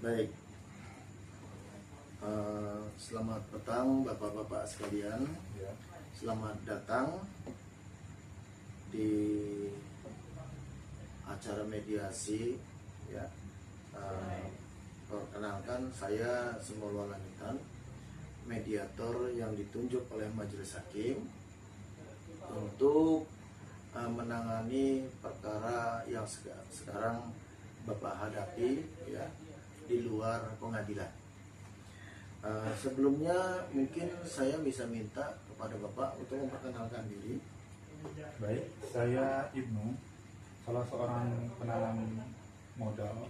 Baik, selamat petang Bapak-Bapak sekalian. Selamat datang di acara mediasi. Ya, perkenalkan saya Semulwa Langitan, mediator yang ditunjuk oleh Majelis Hakim untuk menangani perkara yang sekarang Bapak hadapi, ya, di luar pengadilan. Sebelumnya mungkin saya bisa minta kepada Bapak untuk memperkenalkan diri. Baik, saya Ibnu, salah seorang penanam modal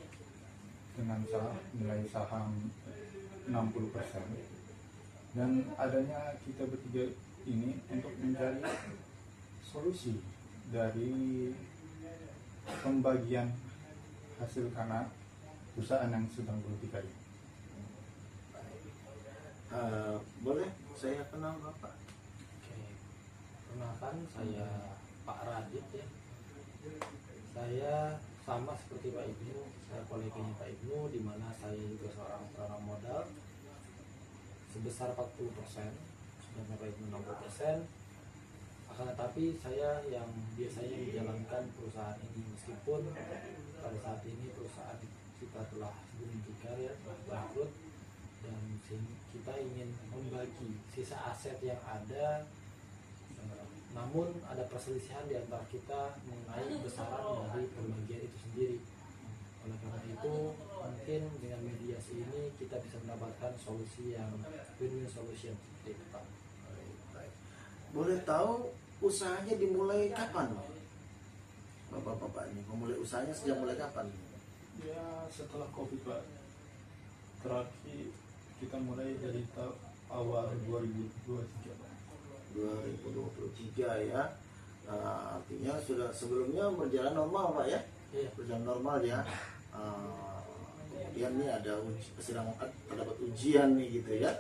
dengan nilai saham 60%, dan adanya kita bertiga ini untuk mencari solusi dari pembagian hasil tanah perusahaan yang sedang bertikai. Boleh saya kenal Bapak? Oke, perkenalkan saya Pak Radit ya. Saya sama seperti Pak Ibnu, saya koleganya Pak Ibnu, di mana saya juga seorang penanam modal sebesar 40%, sedangkan Pak Ibnu 60%. Akan tetapi saya yang biasanya menjalankan perusahaan ini, meskipun pada saat ini perusahaan kita telah gulung tikar, ya, telah bangkrut, dan kita ingin membagi sisa aset yang ada, namun ada perselisihan di antara kita mengenai besaran dari pembagian itu sendiri. Oleh karena itu, mungkin dengan mediasi ini kita bisa mendapatkan solusi yang win-win solution seperti itu, Pak. Boleh tahu usahanya dimulai kapan, Bapak-bapak ini? Memulai usahanya sejak mulai kapan? Ya, setelah COVID, Pak. Terakhir kita mulai dari awal 2023, Pak. 2023 ya. Artinya sudah sebelumnya berjalan normal, Pak, ya? Iya. Berjalan normal ya. Kemudian ini ada sedang terdapat ujian nih gitu ya.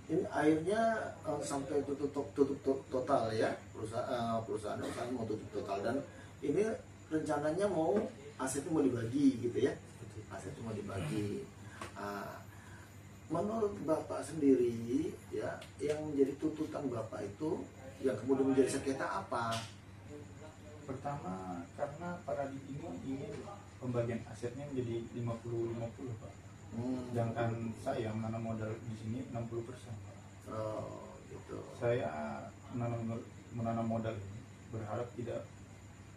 Ini akhirnya sampai tutup total ya, perusahaan mau tutup total, dan ini rencananya mau asetnya mau dibagi gitu ya, asetnya mau dibagi. Menurut Bapak sendiri ya, yang menjadi tuntutan Bapak itu yang kemudian menjadi sengketa apa? Pertama, karena Paradit ini ingin pembagian asetnya menjadi 50-50, Pak. Sedangkan saya menanam modal di sini 60%. Oh, gitu. Saya menanam modal ini berharap tidak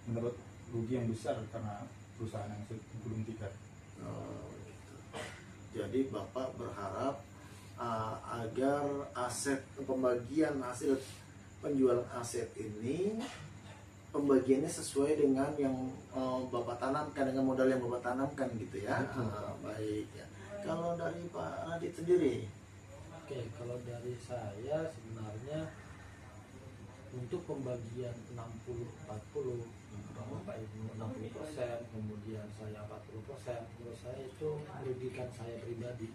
mendapat rugi yang besar karena perusahaan yang belum tikar. Oh, gitu. Jadi Bapak berharap agar aset pembagian hasil penjualan aset ini pembagiannya sesuai dengan yang Bapak tanamkan, dengan modal yang Bapak tanamkan gitu ya. Baik ya. Kalau dari Pak Radit sendiri? Oke, kalau dari saya sebenarnya untuk pembagian 60-40, Bapak Ibu 60%, kemudian saya 40%, menurut saya itu merugikan saya pribadi.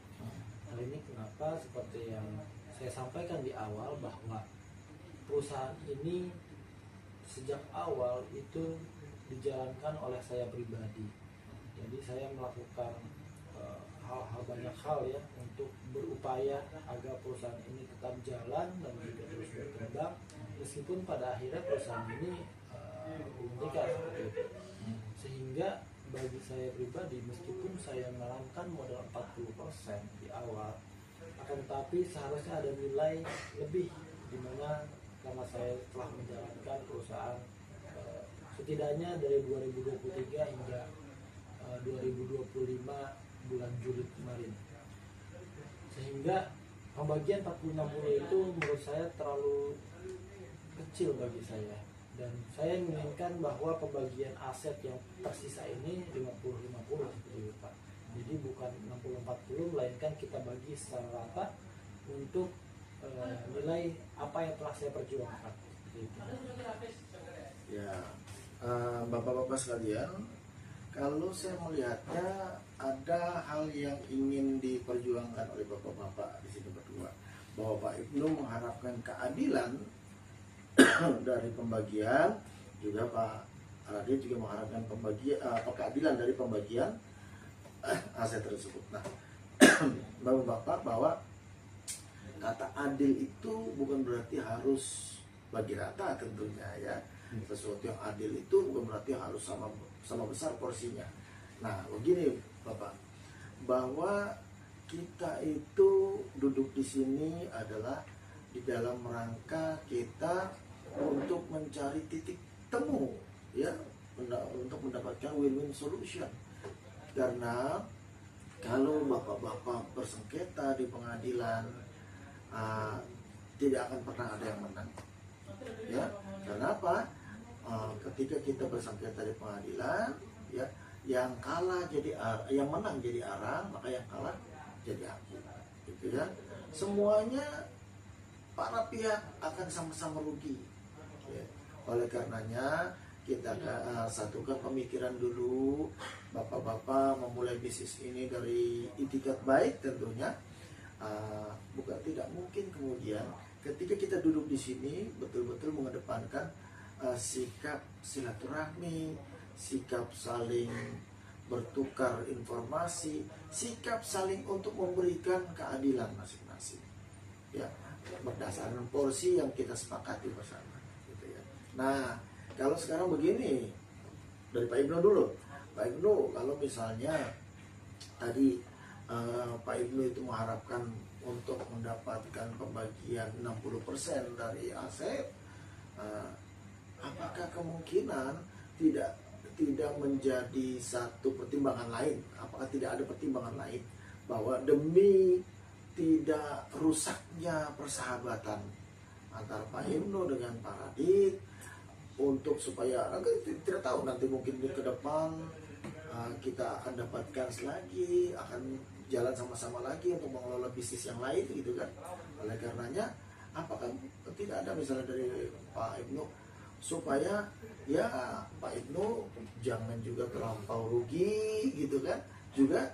Hal ini kenapa? Seperti yang saya sampaikan di awal, bahwa perusahaan ini sejak awal itu dijalankan oleh saya pribadi. Jadi saya melakukan banyak hal ya untuk berupaya agar perusahaan ini tetap jalan dan juga terus berkembang, meskipun pada akhirnya perusahaan ini tikar seperti itu. Sehingga bagi saya pribadi, meskipun saya menanamkan modal 40% di awal, akan tetapi seharusnya ada nilai lebih, dimana karena saya telah menjalankan perusahaan setidaknya dari 2023 hingga 2025 bulan Juli kemarin, sehingga pembagian 40-60 itu menurut saya terlalu kecil bagi saya, dan saya menginginkan bahwa pembagian aset yang tersisa ini 50-50 seperti itu, Pak. Jadi bukan 60-40, melainkan kita bagi secara rata untuk nilai apa yang telah saya perjuangkan gitu. Ya, Bapak-bapak sekalian, kalau saya melihatnya ada hal yang ingin diperjuangkan oleh Bapak-bapak di sini berdua, bahwa Pak Ibnu mengharapkan keadilan dari pembagian, juga Pak Radit juga mengharapkan keadilan dari pembagian aset tersebut. Nah, Bapak bahwa kata adil itu bukan berarti harus bagi rata tentunya ya. Sesuatu yang adil itu bukan berarti harus sama besar porsinya. Nah, begini Bapak, bahwa kita itu duduk di sini adalah di dalam rangka kita untuk mencari titik temu ya, untuk mendapatkan win-win solution. Karena kalau bapak-bapak bersengketa di pengadilan, tidak akan pernah ada yang menang ya. Karena apa? Ketika kita bersengketa di pengadilan ya, yang kalah jadi yang menang jadi arang, maka yang kalah jadi hakim gitu ya. Semuanya para pihak akan sama-sama rugi ya. Oleh karenanya kita satukan pemikiran dulu, bapak-bapak memulai bisnis ini dari itikat baik tentunya. Bukan tidak mungkin kemudian ketika kita duduk di sini betul-betul mengedepankan sikap silaturahmi, sikap saling bertukar informasi, sikap saling untuk memberikan keadilan masing-masing ya, berdasarkan porsi yang kita sepakati bersama gitu ya. Nah, kalau sekarang begini, dari Pak Ibnu dulu. Pak Ibnu, kalau misalnya tadi Pak Ibnu itu mengharapkan untuk mendapatkan pembagian 60% dari aset, apakah kemungkinan tidak menjadi satu pertimbangan lain? Apakah tidak ada pertimbangan lain bahwa demi tidak rusaknya persahabatan antara Pak Ibnu dengan Pak Radit, untuk supaya tidak tahu nanti mungkin ke depan kita akan dapatkan lagi, akan jalan sama-sama lagi untuk mengelola bisnis yang lain gitu kan. Oleh karenanya apakah tidak ada misalnya dari Pak Ibnu supaya ya Pak Ibnu jangan juga terlampau rugi gitu kan, juga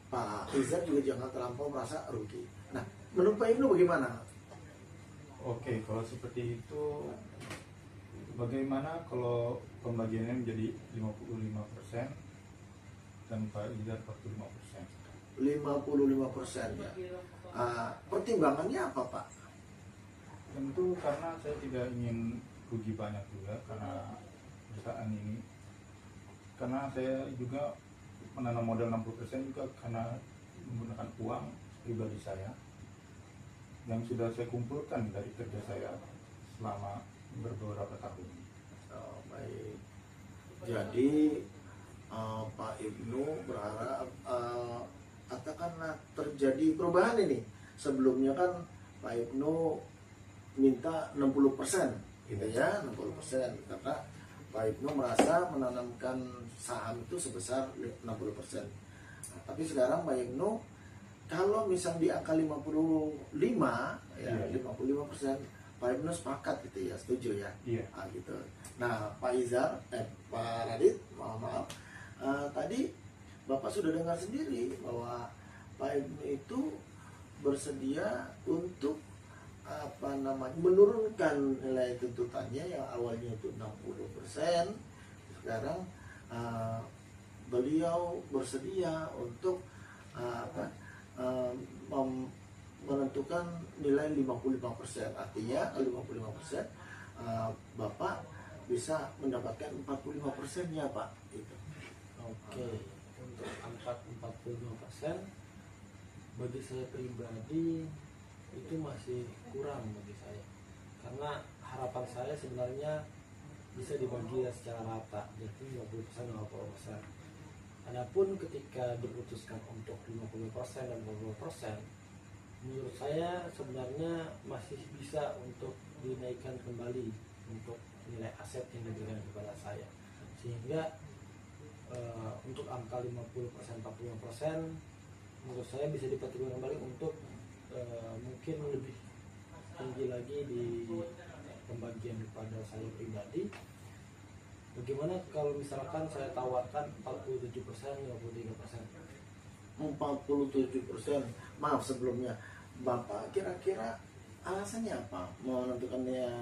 Pak Izar juga jangan terlampau merasa rugi. Nah, menurut Pak Ibnu bagaimana? Oke, kalau seperti itu bagaimana kalau pembagiannya menjadi 55% dan Pak Izar 45%? 55% ya. Pertimbangannya apa Pak? Tentu karena saya tidak ingin rugi banyak juga karena perusahaan ini. Karena saya juga menanam modal 60% juga karena menggunakan uang pribadi saya yang sudah saya kumpulkan dari kerja saya selama beberapa tahun. Oh, baik. Jadi Pak Ibnu berharap katakanlah terjadi perubahan ini. Sebelumnya kan Pak Ibnu minta 60% gitu ya, 60%, karena Pak Ibnu merasa menanamkan saham itu sebesar 60%. Nah, tapi sekarang Pak Ibnu kalau misal di angka 55 ya, 55%, Pak Ibnu sepakat gitu ya, setuju ya? Iya. Gitu. Nah, Pak Izar, Pak Radit, maaf, tadi Bapak sudah dengar sendiri bahwa Pak Ibnu itu bersedia untuk menurunkan nilai tuntutannya yang awalnya itu 60%, sekarang beliau bersedia untuk menentukan nilai 55%. Artinya 55% Bapak bisa mendapatkan 45%-nya Pak itu. Oke, untuk angka 45% bagi saya pribadi itu masih kurang bagi saya, karena harapan saya sebenarnya bisa dibagi secara rata, jadi 50% 50%. Adapun ketika diputuskan untuk 50% dan 50%, menurut saya sebenarnya masih bisa untuk dinaikkan kembali untuk nilai aset yang diberikan kepada saya, sehingga untuk angka 50% 40% menurut saya bisa dipertimbangkan kembali untuk mungkin lebih tinggi lagi di pembagian kepada saya pribadi. Bagaimana kalau misalkan saya tawarkan 47%, 53%? 47%. Maaf sebelumnya, Bapak kira-kira alasannya apa menentukannya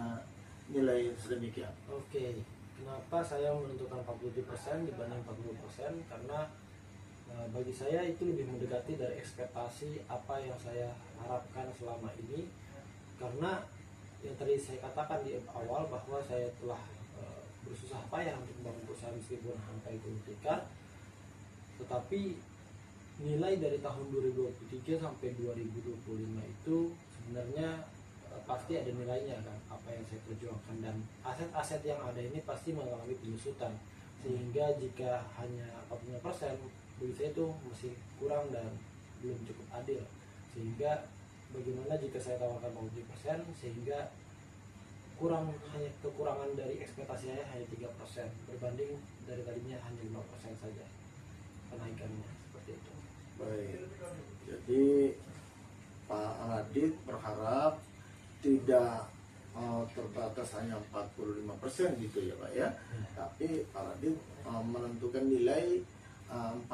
nilai sedemikian? Oke, kenapa saya menentukan 47% dibanding 40%? Karena Bagi saya itu lebih mendekati dari ekspektasi apa yang saya harapkan selama ini, karena yang tadi saya katakan di awal bahwa saya telah bersusah payah untuk membangun perusahaan meskipun sampai gulung tikar, tetapi nilai dari tahun 2023 sampai 2025 itu sebenarnya pasti ada nilainya kan, apa yang saya perjuangkan, dan aset-aset yang ada ini pasti mengalami penyusutan, sehingga jika hanya 40%, bagi saya itu masih kurang dan belum cukup adil. Sehingga bagaimana jika saya tawarkan 50%, sehingga hanya kekurangan dari ekspektasi saya hanya 3% berbanding dari tadinya hanya 5% saja kenaikannya, seperti itu. Baik, jadi Pak Radit berharap tidak terbatas hanya 45% gitu ya Pak ya. Tapi Pak Radit menentukan nilai 47%,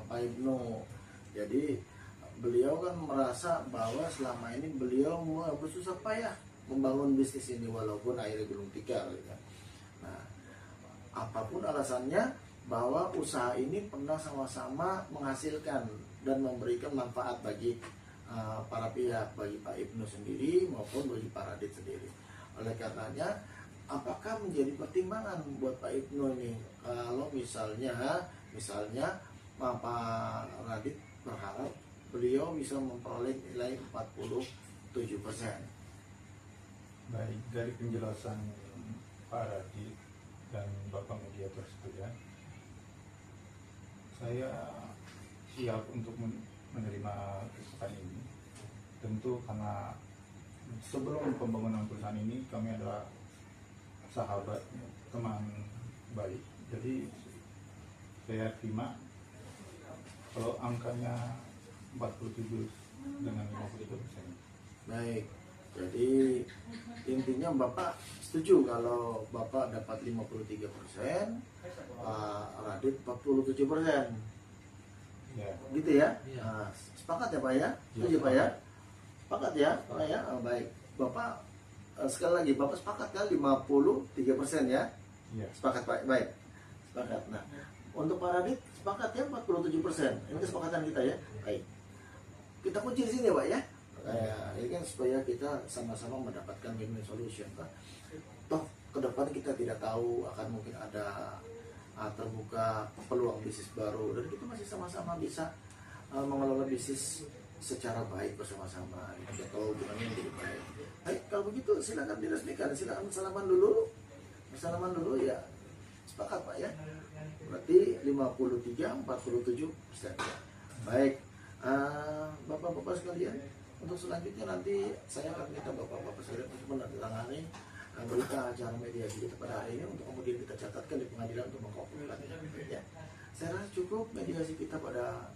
Pak Ibnu. Jadi beliau kan merasa bahwa selama ini beliau bersusah payah membangun bisnis ini walaupun akhirnya gulung tikar gitu. Nah, apapun alasannya, bahwa usaha ini pernah sama-sama menghasilkan dan memberikan manfaat bagi para pihak, bagi Pak Ibnu sendiri maupun bagi Pak Radit sendiri. Oleh karenanya, apakah menjadi pertimbangan buat Pak Ibnu ini kalau misalnya Pak Radit berharap beliau bisa memperoleh nilai 47%? Baik, dari penjelasan Pak Radit dan Bapak mediator sekalian, saya siap untuk menerima kesempatan ini. Tentu karena sebelum pembangunan perusahaan ini kami adalah sahabat, teman baik. Jadi saya terima kalau angkanya 47 dengan 50%. Baik, jadi intinya Bapak setuju kalau Bapak dapat 53%, Pak Radit 47%, Ya, gitu ya? Iya. Nah, sepakat ya Pak ya? Ya, Setuju Pak ya? Sepakat ya Pak ya? Baik, Bapak sekali lagi Bapak sepakat kan 53% ya? ya. Sepakat Pak, baik, sepakat. Nah, untuk Pak Radit sepakat ya 47%. Ini kesepakatan kita ya. Baik, kita kunci di sini Pak ya. Ini kan supaya kita sama-sama mendapatkan win-win solution Pak. Toh ke depan kita tidak tahu akan mungkin ada terbuka peluang bisnis baru, dan kita masih sama-sama bisa mengelola bisnis secara baik bersama-sama. Kita tahu hubungannya menjadi baik. Baik, kalau begitu silakan diresmikan. Silakan salaman dulu. Salaman dulu ya. Sepakat Pak ya. Berarti 53-47%. Baik, Bapak-bapak sekalian, untuk selanjutnya nanti saya akan minta Bapak-bapak sekalian untuk menandatangani berita acara mediasi kita pada hari ini untuk kemudian kita catatkan di pengadilan untuk mengkonklusikan. Ya, saya rasa cukup mediasi kita pada